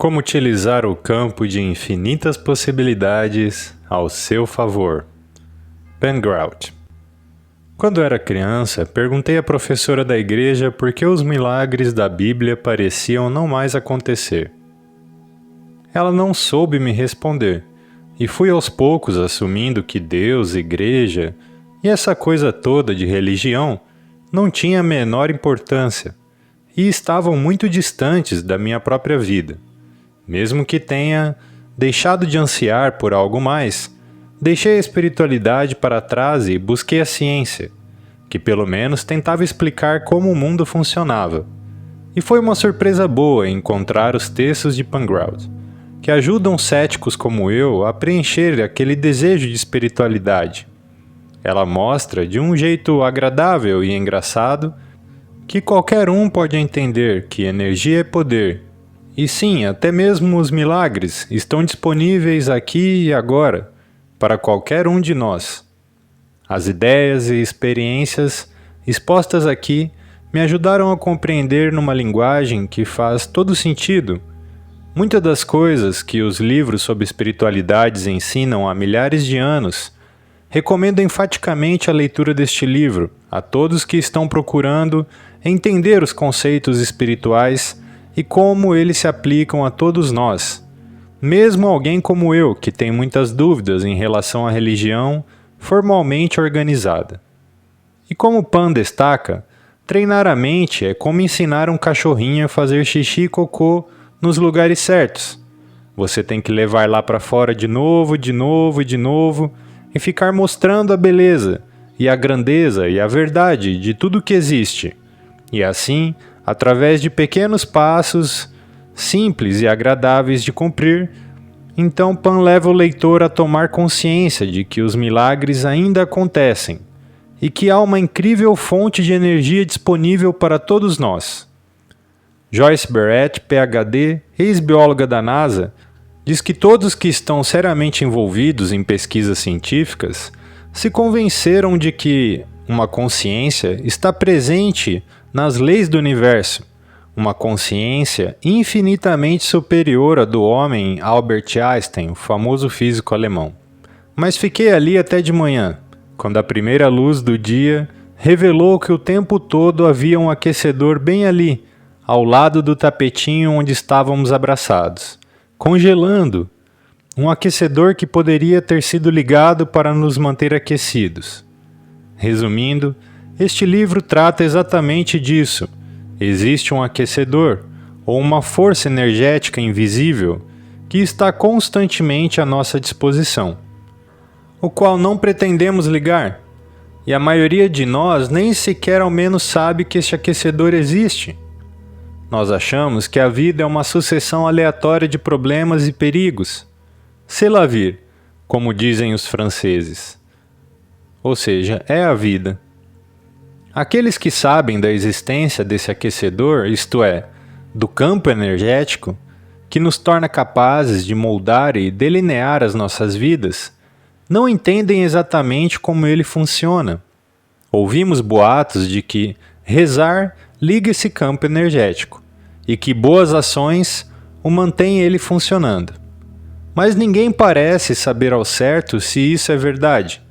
Como utilizar o campo de infinitas possibilidades ao seu favor. Ben Grout. Quando era criança, perguntei à professora da igreja por que os milagres da Bíblia pareciam não mais acontecer. Ela não soube me responder, e fui aos poucos assumindo que Deus, igreja e essa coisa toda de religião não tinha a menor importância e estavam muito distantes da minha própria vida. Mesmo que tenha deixado de ansiar por algo mais, deixei a espiritualidade para trás e busquei a ciência, que pelo menos tentava explicar como o mundo funcionava. E foi uma surpresa boa encontrar os textos de Pangrout, que ajudam céticos como eu a preencher aquele desejo de espiritualidade. Ela mostra, de um jeito agradável e engraçado, que qualquer um pode entender que energia é poder. E sim, até mesmo os milagres estão disponíveis aqui e agora, para qualquer um de nós. As ideias e experiências expostas aqui me ajudaram a compreender numa linguagem que faz todo sentido muitas das coisas que os livros sobre espiritualidades ensinam há milhares de anos. Recomendo enfaticamente a leitura deste livro a todos que estão procurando entender os conceitos espirituais e como eles se aplicam a todos nós. Mesmo alguém como eu, que tem muitas dúvidas em relação à religião formalmente organizada. E como Pan destaca, treinar a mente é como ensinar um cachorrinho a fazer xixi e cocô nos lugares certos. Você tem que levar lá para fora de novo e ficar mostrando a beleza e a grandeza e a verdade de tudo que existe. E assim, através de pequenos passos, simples e agradáveis de cumprir, então Pan leva o leitor a tomar consciência de que os milagres ainda acontecem e que há uma incrível fonte de energia disponível para todos nós. Joyce Barrett, PhD, ex-bióloga da NASA, diz que todos que estão seriamente envolvidos em pesquisas científicas se convenceram de que uma consciência está presente nas leis do universo, uma consciência infinitamente superior à do homem Albert Einstein, o famoso físico alemão. Mas fiquei ali até de manhã, quando a primeira luz do dia revelou que o tempo todo havia um aquecedor bem ali, ao lado do tapetinho onde estávamos abraçados, congelando, um aquecedor que poderia ter sido ligado para nos manter aquecidos. Resumindo, este livro trata exatamente disso. Existe um aquecedor, ou uma força energética invisível, que está constantemente à nossa disposição, o qual não pretendemos ligar, e a maioria de nós nem sequer ao menos sabe que este aquecedor existe. Nós achamos que a vida é uma sucessão aleatória de problemas e perigos. C'est la vie, como dizem os franceses. Ou seja, é a vida. Aqueles que sabem da existência desse aquecedor, isto é, do campo energético, que nos torna capazes de moldar e delinear as nossas vidas, não entendem exatamente como ele funciona. Ouvimos boatos de que rezar liga esse campo energético e que boas ações o mantêm ele funcionando. Mas ninguém parece saber ao certo se isso é verdade.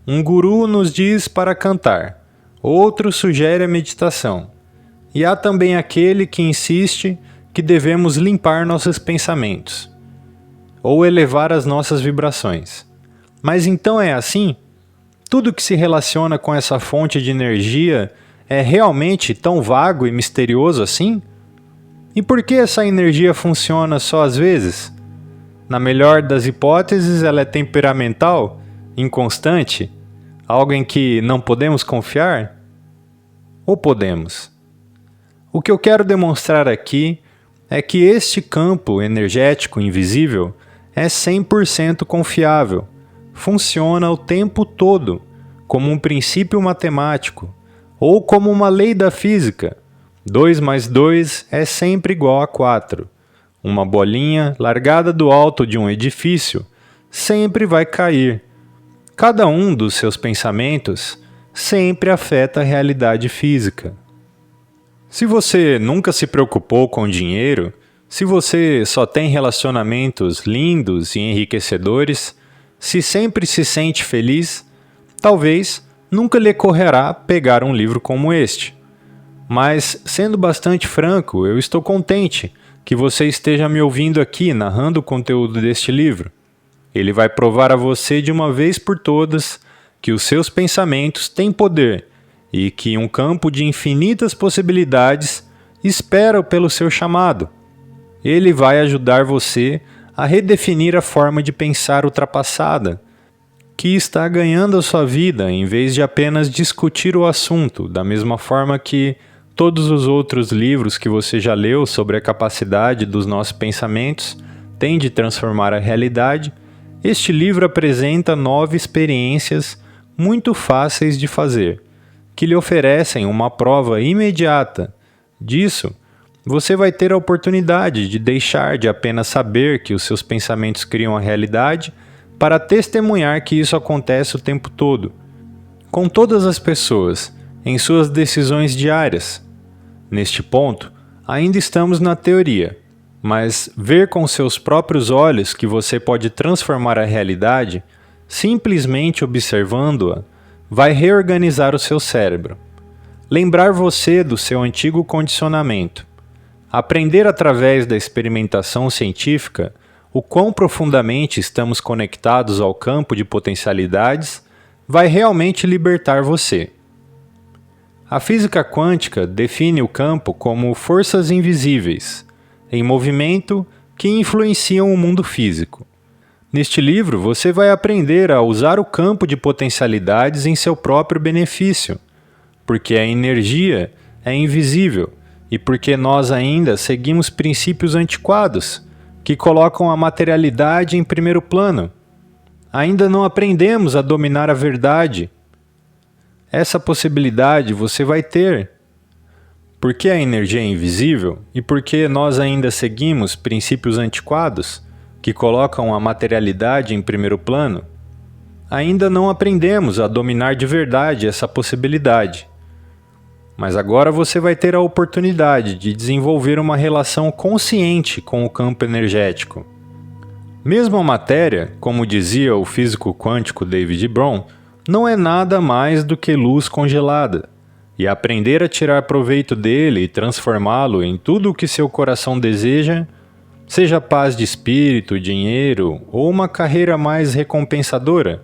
Um guru nos diz para cantar, outro sugere a meditação, e há também aquele que insiste que devemos limpar nossos pensamentos, ou elevar as nossas vibrações. Mas então é assim? Tudo que se relaciona com essa fonte de energia é realmente tão vago e misterioso assim? E por que essa energia funciona só às vezes? Na melhor das hipóteses, ela é temperamental, inconstante, algo em que não podemos confiar? Ou podemos? O que eu quero demonstrar aqui é que este campo energético invisível é 100% confiável, funciona o tempo todo, como um princípio matemático, ou como uma lei da física. 2 mais 2 é sempre igual a 4. Uma bolinha largada do alto de um edifício sempre vai cair. Cada um dos seus pensamentos sempre afeta a realidade física. Se você nunca se preocupou com dinheiro, Se você só tem relacionamentos lindos e enriquecedores, se sempre se sente feliz, talvez nunca lhe ocorrerá pegar um livro como este. Mas, sendo bastante franco, eu estou contente que você esteja me ouvindo aqui narrando o conteúdo deste livro. Ele vai provar a você de uma vez por todas que os seus pensamentos têm poder e que um campo de infinitas possibilidades espera pelo seu chamado. Ele vai ajudar você a redefinir a forma de pensar ultrapassada, que está ganhando a sua vida em vez de apenas discutir o assunto, da mesma forma que todos os outros livros que você já leu sobre a capacidade dos nossos pensamentos têm de transformar a realidade. Este livro apresenta 9 experiências muito fáceis de fazer, que lhe oferecem uma prova imediata disso. Você vai ter a oportunidade de deixar de apenas saber que os seus pensamentos criam a realidade para testemunhar que isso acontece o tempo todo, com todas as pessoas, em suas decisões diárias. Neste ponto, ainda estamos na teoria, mas ver com seus próprios olhos que você pode transformar a realidade, simplesmente observando-a, vai reorganizar o seu cérebro. Lembrar você do seu antigo condicionamento. Aprender através da experimentação científica o quão profundamente estamos conectados ao campo de potencialidades vai realmente libertar você. A física quântica define o campo como forças invisíveis, em movimento, que influenciam o mundo físico. Neste livro, você vai aprender a usar o campo de potencialidades em seu próprio benefício, porque a energia é invisível e porque nós ainda seguimos princípios antiquados, que colocam a materialidade em primeiro plano. Ainda não aprendemos a dominar a verdade. Essa possibilidade você vai ter. Porque a energia é invisível e porque nós ainda seguimos princípios antiquados, que colocam a materialidade em primeiro plano, ainda não aprendemos a dominar de verdade essa possibilidade. Mas agora você vai ter a oportunidade de desenvolver uma relação consciente com o campo energético. Mesmo a matéria, como dizia o físico quântico David Bohm, não é nada mais do que luz congelada, e aprender a tirar proveito dele e transformá-lo em tudo o que seu coração deseja, seja paz de espírito, dinheiro ou uma carreira mais recompensadora,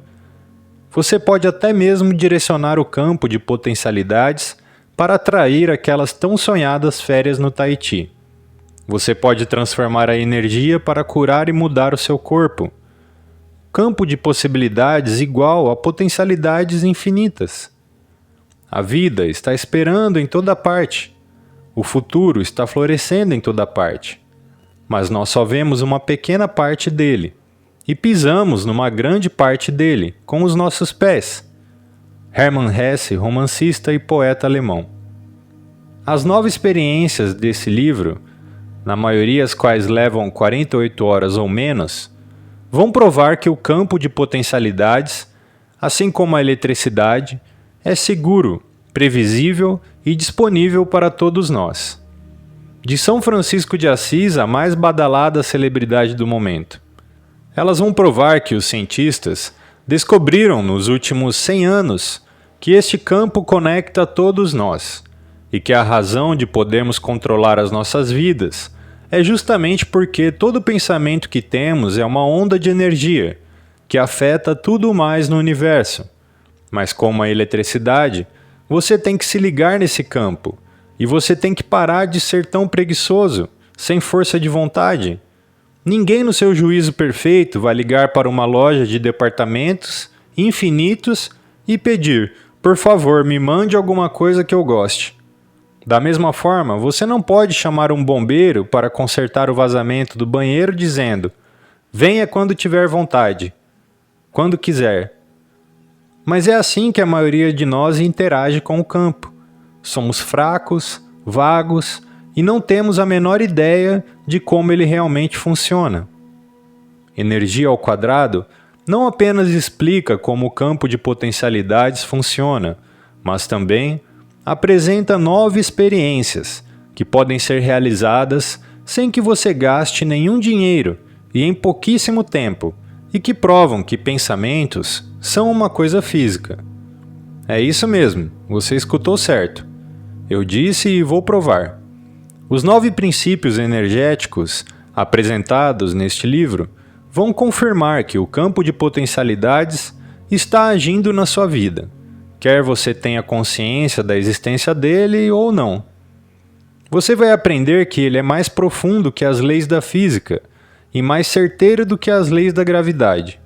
você pode até mesmo direcionar o campo de potencialidades para atrair aquelas tão sonhadas férias no Tahiti. Você pode transformar a energia para curar e mudar o seu corpo. Campo de possibilidades igual a potencialidades infinitas. A vida está esperando em toda parte. O futuro está florescendo em toda parte. Mas nós só vemos uma pequena parte dele e pisamos numa grande parte dele com os nossos pés. Hermann Hesse, romancista e poeta alemão. As 9 experiências desse livro, na maioria as quais levam 48 horas ou menos, vão provar que o campo de potencialidades, assim como a eletricidade, é seguro, previsível e disponível para todos nós. De São Francisco de Assis, a mais badalada celebridade do momento. Elas vão provar que os cientistas descobriram nos últimos 100 anos que este campo conecta todos nós e que a razão de podermos controlar as nossas vidas é justamente porque todo pensamento que temos é uma onda de energia que afeta tudo mais no universo. Mas como a eletricidade, você tem que se ligar nesse campo e você tem que parar de ser tão preguiçoso, sem força de vontade. Ninguém no seu juízo perfeito vai ligar para uma loja de departamentos infinitos e pedir, por favor, me mande alguma coisa que eu goste. Da mesma forma, você não pode chamar um bombeiro para consertar o vazamento do banheiro dizendo, venha quando tiver vontade, quando quiser. Mas é assim que a maioria de nós interage com o campo. Somos fracos, vagos e não temos a menor ideia de como ele realmente funciona. Energia ao quadrado não apenas explica como o campo de potencialidades funciona, mas também apresenta 9 experiências que podem ser realizadas sem que você gaste nenhum dinheiro e em pouquíssimo tempo, e que provam que pensamentos são uma coisa física. É isso mesmo, você escutou certo. Eu disse e vou provar. Os 9 princípios energéticos apresentados neste livro vão confirmar que o campo de potencialidades está agindo na sua vida, quer você tenha consciência da existência dele ou não. Você vai aprender que ele é mais profundo que as leis da física e mais certeiro do que as leis da gravidade.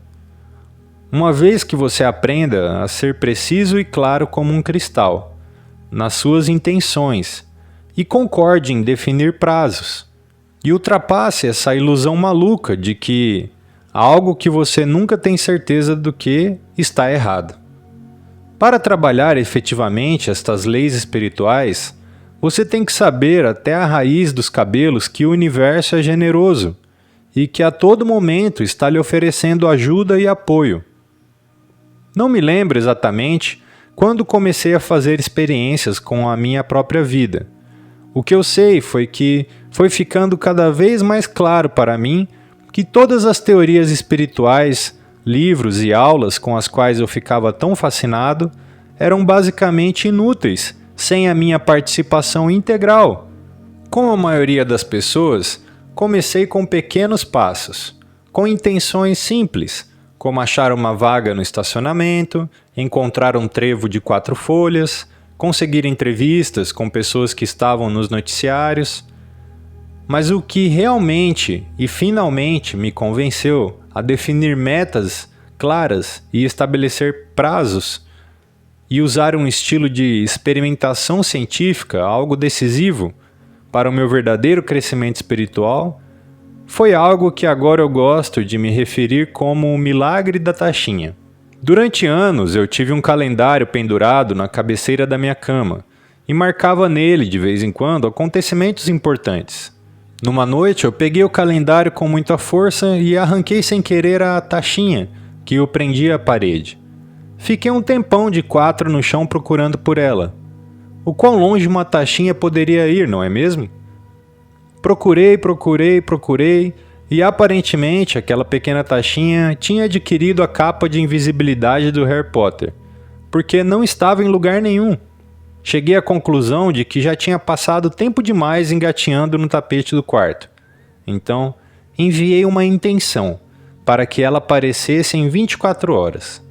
Uma vez que você aprenda a ser preciso e claro como um cristal, nas suas intenções, e concorde em definir prazos, e ultrapasse essa ilusão maluca de que algo que você nunca tem certeza do que está errado. Para trabalhar efetivamente estas leis espirituais, você tem que saber até a raiz dos cabelos que o universo é generoso e que a todo momento está lhe oferecendo ajuda e apoio. Não me lembro exatamente quando comecei a fazer experiências com a minha própria vida. O que eu sei foi que foi ficando cada vez mais claro para mim que todas as teorias espirituais, livros e aulas com as quais eu ficava tão fascinado eram basicamente inúteis sem a minha participação integral. Como a maioria das pessoas, comecei com pequenos passos, com intenções simples, como achar uma vaga no estacionamento, encontrar um trevo de 4 folhas, conseguir entrevistas com pessoas que estavam nos noticiários. Mas o que realmente e finalmente me convenceu a definir metas claras e estabelecer prazos e usar um estilo de experimentação científica, algo decisivo para o meu verdadeiro crescimento espiritual, foi algo que agora eu gosto de me referir como o milagre da taxinha. Durante anos eu tive um calendário pendurado na cabeceira da minha cama e marcava nele de vez em quando acontecimentos importantes. Numa noite eu peguei o calendário com muita força e arranquei sem querer a taxinha que o prendia à parede. Fiquei um tempão de 4 no chão procurando por ela. O quão longe uma taxinha poderia ir, não é mesmo? Procurei e aparentemente aquela pequena taxinha tinha adquirido a capa de invisibilidade do Harry Potter, porque não estava em lugar nenhum. Cheguei à conclusão de que já tinha passado tempo demais engatinhando no tapete do quarto. Então, enviei uma intenção para que ela aparecesse em 24 horas.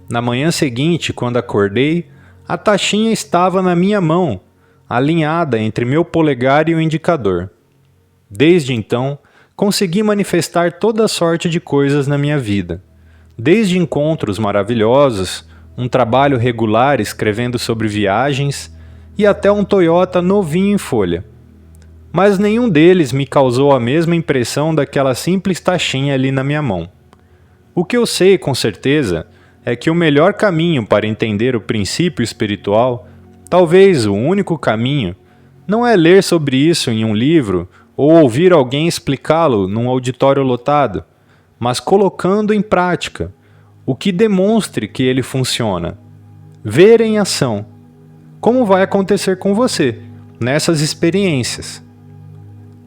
Na manhã seguinte, quando acordei, a taxinha estava na minha mão, alinhada entre meu polegar e o indicador. Desde então, consegui manifestar toda sorte de coisas na minha vida. Desde encontros maravilhosos, um trabalho regular escrevendo sobre viagens e até um Toyota novinho em folha. Mas nenhum deles me causou a mesma impressão daquela simples taxinha ali na minha mão. O que eu sei com certeza é que o melhor caminho para entender o princípio espiritual, talvez o único caminho, não é ler sobre isso em um livro ou ouvir alguém explicá-lo num auditório lotado, mas colocando em prática, o que demonstre que ele funciona. Ver em ação. Como vai acontecer com você, nessas experiências.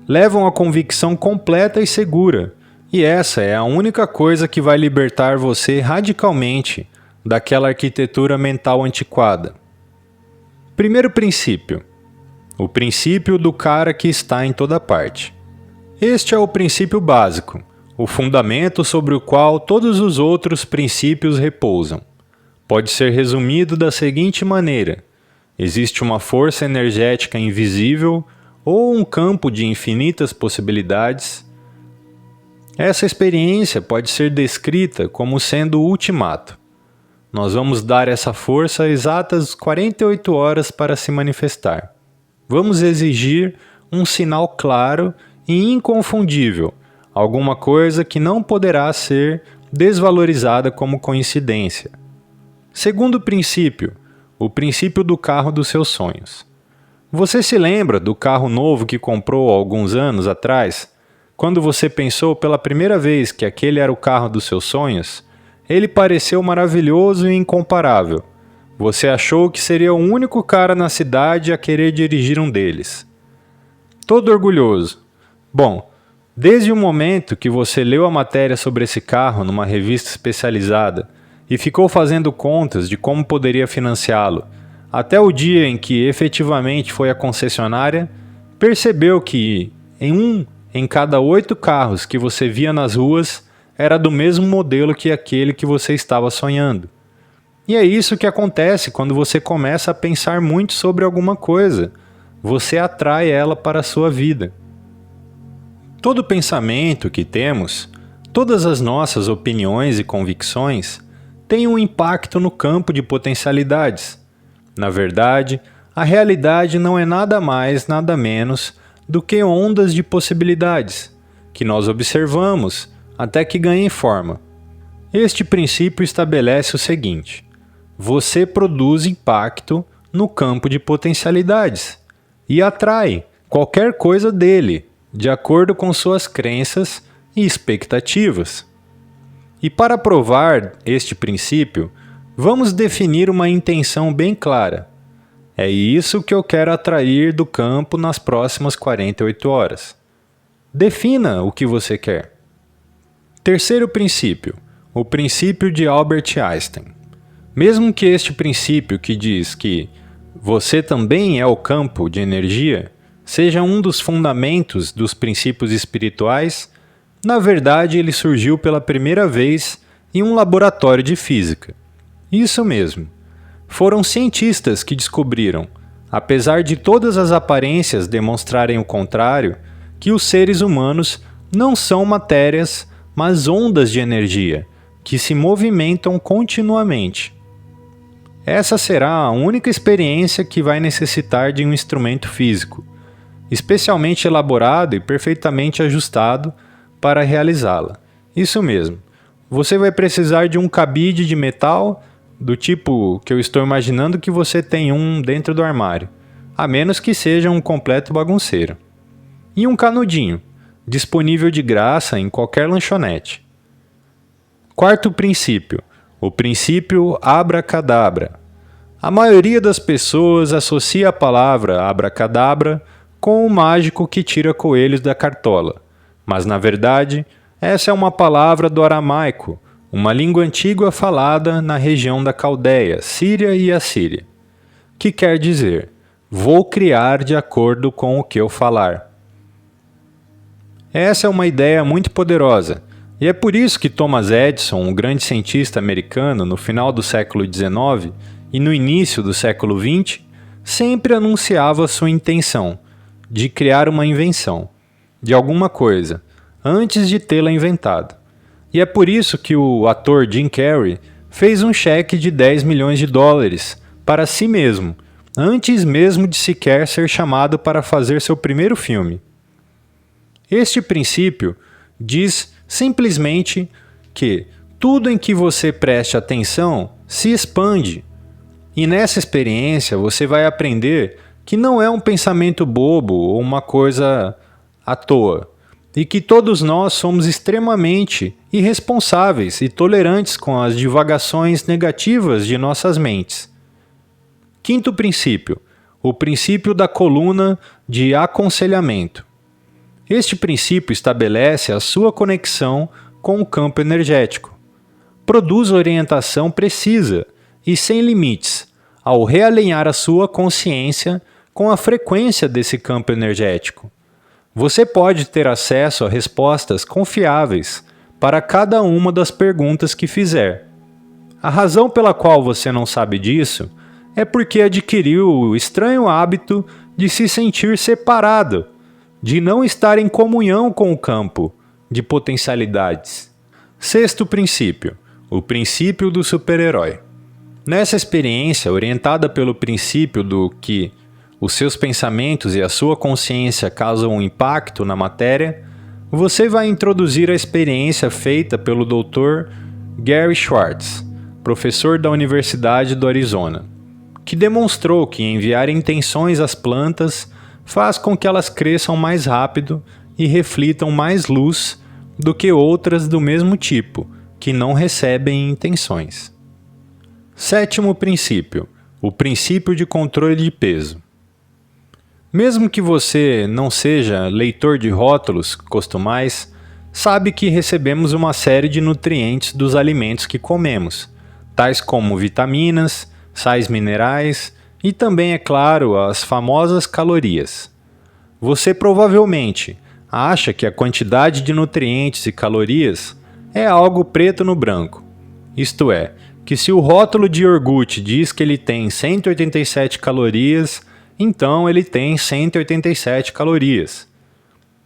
Levam a convicção completa e segura, e essa é a única coisa que vai libertar você radicalmente daquela arquitetura mental antiquada. Primeiro princípio. O princípio do cara que está em toda parte. Este é o princípio básico, o fundamento sobre o qual todos os outros princípios repousam. Pode ser resumido da seguinte maneira: existe uma força energética invisível ou um campo de infinitas possibilidades. Essa experiência pode ser descrita como sendo o ultimato. Nós vamos dar essa força exatas 48 horas para se manifestar. Vamos exigir um sinal claro e inconfundível, alguma coisa que não poderá ser desvalorizada como coincidência. Segundo princípio, o princípio do carro dos seus sonhos. Você se lembra do carro novo que comprou há alguns anos atrás? Quando você pensou pela primeira vez que aquele era o carro dos seus sonhos, ele pareceu maravilhoso e incomparável. Você achou que seria o único cara na cidade a querer dirigir um deles. Todo orgulhoso, Bom, desde o momento que você leu a matéria sobre esse carro numa revista especializada e ficou fazendo contas de como poderia financiá-lo, até o dia em que efetivamente foi à concessionária, percebeu que em cada 8 carros que você via nas ruas era do mesmo modelo que aquele que você estava sonhando. E é isso que acontece quando você começa a pensar muito sobre alguma coisa. Você atrai ela para a sua vida. Todo pensamento que temos, todas as nossas opiniões e convicções, têm um impacto no campo de potencialidades. Na verdade, a realidade não é nada mais, nada menos do que ondas de possibilidades, que nós observamos até que ganhem forma. Este princípio estabelece o seguinte: você produz impacto no campo de potencialidades e atrai qualquer coisa dele, de acordo com suas crenças e expectativas. E para provar este princípio, vamos definir uma intenção bem clara. É isso que eu quero atrair do campo nas próximas 48 horas. Defina o que você quer. Terceiro princípio, o princípio de Albert Einstein. Mesmo que este princípio que diz que você também é o campo de energia seja um dos fundamentos dos princípios espirituais, na verdade ele surgiu pela primeira vez em um laboratório de física. Isso mesmo. Foram cientistas que descobriram, apesar de todas as aparências demonstrarem o contrário, que os seres humanos não são matérias, mas ondas de energia, que se movimentam continuamente. Essa será a única experiência que vai necessitar de um instrumento físico, especialmente elaborado e perfeitamente ajustado para realizá-la. Isso mesmo, você vai precisar de um cabide de metal do tipo que eu estou imaginando que você tem um dentro do armário, a menos que seja um completo bagunceiro. E um canudinho, disponível de graça em qualquer lanchonete. Quarto princípio, o princípio abracadabra. A maioria das pessoas associa a palavra abracadabra com o mágico que tira coelhos da cartola, mas na verdade, essa é uma palavra do aramaico, uma língua antiga falada na região da Caldeia, Síria e Assíria, que quer dizer: vou criar de acordo com o que eu falar. Essa é uma ideia muito poderosa, e é por isso que Thomas Edison, um grande cientista americano no final do século XIX e no início do século XX, sempre anunciava sua intenção de criar uma invenção, de alguma coisa, antes de tê-la inventado. E é por isso que o ator Jim Carrey fez um cheque de 10 milhões de dólares para si mesmo, antes mesmo de sequer ser chamado para fazer seu primeiro filme. Este princípio diz simplesmente que tudo em que você preste atenção se expande. E nessa experiência você vai aprender que não é um pensamento bobo ou uma coisa à toa, e que todos nós somos extremamente irresponsáveis e tolerantes com as divagações negativas de nossas mentes. Quinto princípio, o princípio da coluna de aconselhamento. Este princípio estabelece a sua conexão com o campo energético. Produz orientação precisa e sem limites ao realinhar a sua consciência com a frequência desse campo energético. Você pode ter acesso a respostas confiáveis para cada uma das perguntas que fizer. A razão pela qual você não sabe disso é porque adquiriu o estranho hábito de se sentir separado, de não estar em comunhão com o campo de potencialidades. Sexto princípio, o princípio do super-herói. Nessa experiência, orientada pelo princípio do que os seus pensamentos e a sua consciência causam um impacto na matéria, você vai introduzir a experiência feita pelo Dr. Gary Schwartz, professor da Universidade do Arizona, que demonstrou que enviar intenções às plantas faz com que elas cresçam mais rápido e reflitam mais luz do que outras do mesmo tipo, que não recebem intenções. Sétimo princípio, o princípio de controle de peso. Mesmo que você não seja leitor de rótulos costumais, sabe que recebemos uma série de nutrientes dos alimentos que comemos, tais como vitaminas, sais minerais e também, é claro, as famosas calorias. Você provavelmente acha que a quantidade de nutrientes e calorias é algo preto no branco. Isto é, que se o rótulo de iogurte diz que ele tem 187 calorias, então ele tem 187 calorias.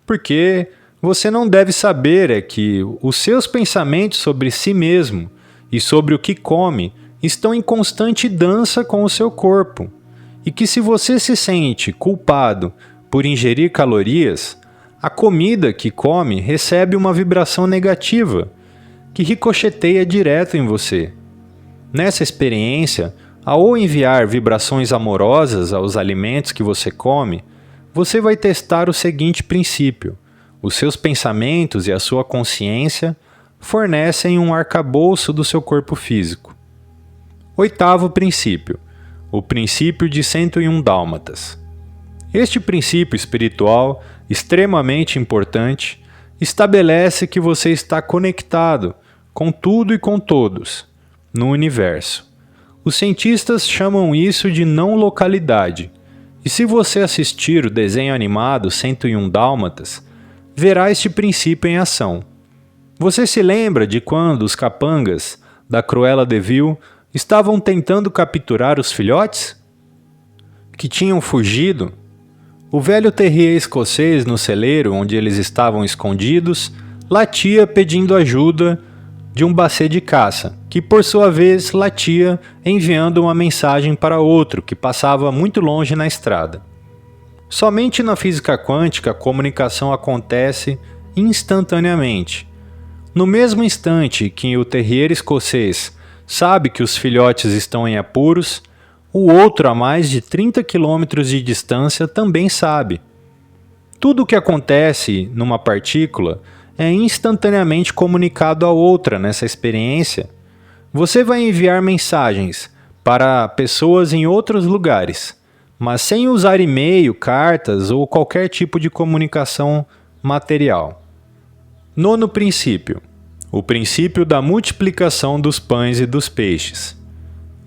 Porque você não deve saber é que os seus pensamentos sobre si mesmo e sobre o que come estão em constante dança com o seu corpo. E que se você se sente culpado por ingerir calorias, a comida que come recebe uma vibração negativa, que ricocheteia direto em você. Nessa experiência, ao enviar vibrações amorosas aos alimentos que você come, você vai testar o seguinte princípio: os seus pensamentos e a sua consciência fornecem um arcabouço do seu corpo físico. Oitavo princípio: o princípio de 101 dálmatas. Este princípio espiritual, extremamente importante, estabelece que você está conectado com tudo e com todos no universo. Os cientistas chamam isso de não localidade, e se você assistir o desenho animado 101 Dálmatas, verá este princípio em ação. Você se lembra de quando os capangas da Cruella de Vil estavam tentando capturar os filhotes que tinham fugido? O velho terrier escocês no celeiro onde eles estavam escondidos latia pedindo ajuda de um bacê de caça, que por sua vez latia enviando uma mensagem para outro que passava muito longe na estrada. Somente na física quântica a comunicação acontece instantaneamente. No mesmo instante que o terrier escocês sabe que os filhotes estão em apuros, o outro a mais de 30 quilômetros de distância também sabe. Tudo o que acontece numa partícula é instantaneamente comunicado à outra nessa experiência. Você vai enviar mensagens para pessoas em outros lugares, mas sem usar e-mail, cartas ou qualquer tipo de comunicação material. Nono princípio: o princípio da multiplicação dos pães e dos peixes.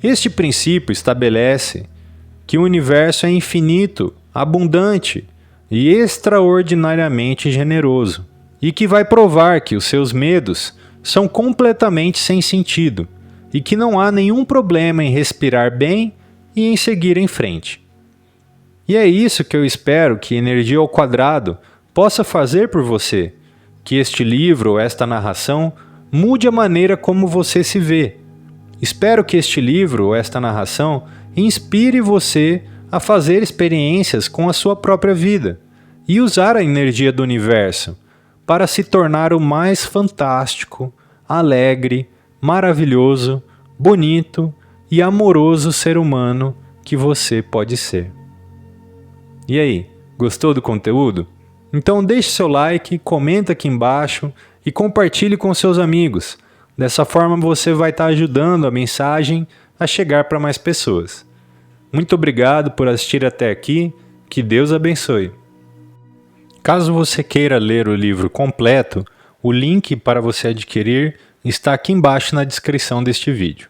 Este princípio estabelece que o universo é infinito, abundante e extraordinariamente generoso, e que vai provar que os seus medos são completamente sem sentido e que não há nenhum problema em respirar bem e em seguir em frente. E é isso que eu espero que Energia ao Quadrado possa fazer por você, que este livro ou esta narração mude a maneira como você se vê. Espero que este livro ou esta narração inspire você a fazer experiências com a sua própria vida e usar a energia do universo para se tornar o mais fantástico, alegre, maravilhoso, bonito e amoroso ser humano que você pode ser. E aí, gostou do conteúdo? Então deixe seu like, comenta aqui embaixo e compartilhe com seus amigos. Dessa forma você vai estar ajudando a mensagem a chegar para mais pessoas. Muito obrigado por assistir até aqui, que Deus abençoe. Caso você queira ler o livro completo, o link para você adquirir está aqui embaixo na descrição deste vídeo.